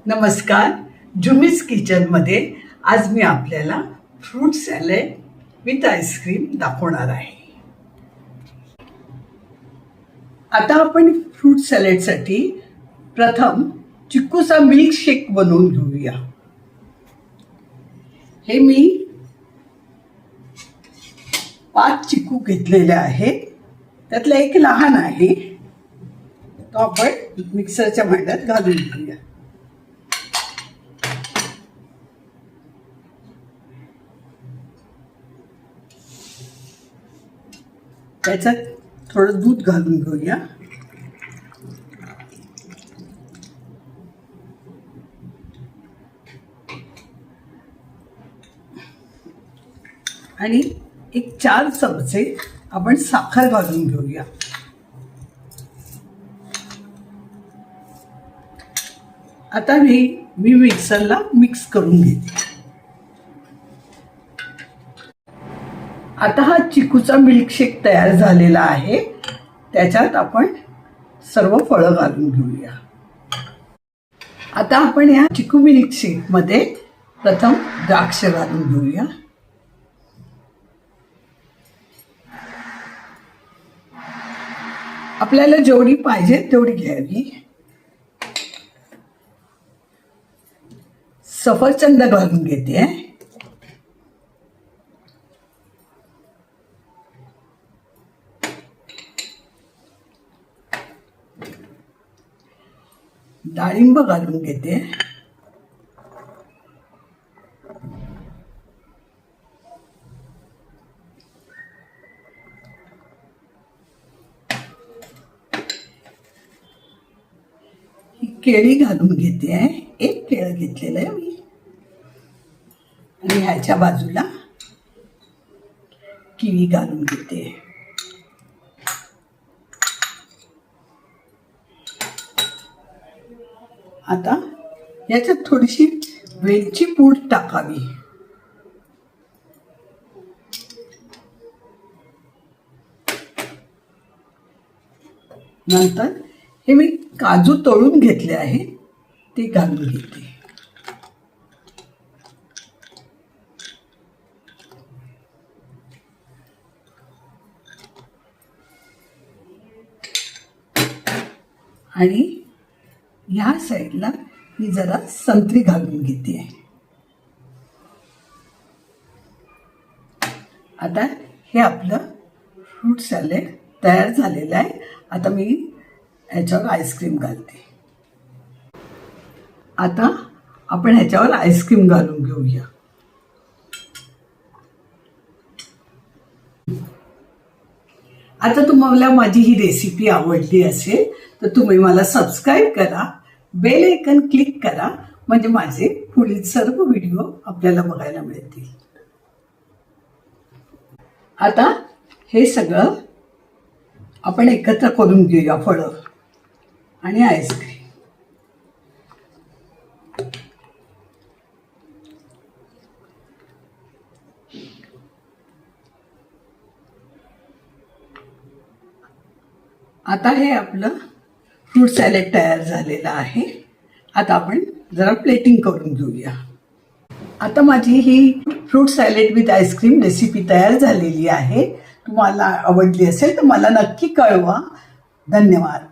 नमस्कार. झुमीज किचनमध्ये आज मी आपल्याला फ्रूट सॅलड विथ आईस्क्रीम दाखवणार आहे. आता आपण फ्रूट सॅलडसाठी प्रथम चिक्कूचा मिल्कशेक बनवून घेऊया. हे मी 5 चिक्कू घेतलेले आहेत. त्यातला एक लहान आहे, तो आपण मिक्सरच्या भांड्यात घालून घेऊया. त्याच्यात थोडं दूध घालून घेऊया. आणि एक 4 चमचे आपण साखर घालून घेऊया. आता मी मिक्सरला मिक्स करून घेते. आता हा चिकूचा मिल्कशेक तयार झालेला आहे. त्याच्यात आपण सर्व फळं घालून घेऊया. आता आपण या चिकू मिल्कशेकमध्ये प्रथम द्राक्ष घालून घेऊया. आपल्याला जेवढी पाहिजे तेवढी घ्यावी. सफरचंद घालून घेते. डाळिंब घालून घेते. ही केळी घालून घेते. एक केळ घेतलेलं आहे मी. आणि ह्याच्या बाजूला किवी घालून घेते. आता याच्यात थोडीशी वेलची पूड टाकावी. नंतर हे मी काजू तळून घेतले आहे, ते घालून घेते. आणि ह्या साईडला मी जरा संत्री घालून घेते. आता हे आपलं फ्रूट सॅलड तयार झालेलं आहे. आता मी ह्याच्यावर आईस्क्रीम घालते. आता आपण ह्याच्यावर आईस्क्रीम घालून घेऊया. आता तुम्हाला माझी ही रेसिपी आवडली असेल तर तुम्ही मला सबस्क्राईब करा, बेल आयकॉन क्लिक करा, म्हणजे माझे पुढील सर्व व्हिडिओ आपल्याला बघायला मिळतील. आता हे सगळं आपण एकत्र करून घेऊया, फळं आणि आईस्क्रीम. आता हे आपलं फ्रूट सॅलड तयार झालेलं आहे. आता आपण जरा प्लेटिंग करून घेऊया. आता माझी ही fruit salad with ice cream recipe तयार झालेली आहे. तुम्हाला आवडली असेल तर मला नक्की कळवा. धन्यवाद.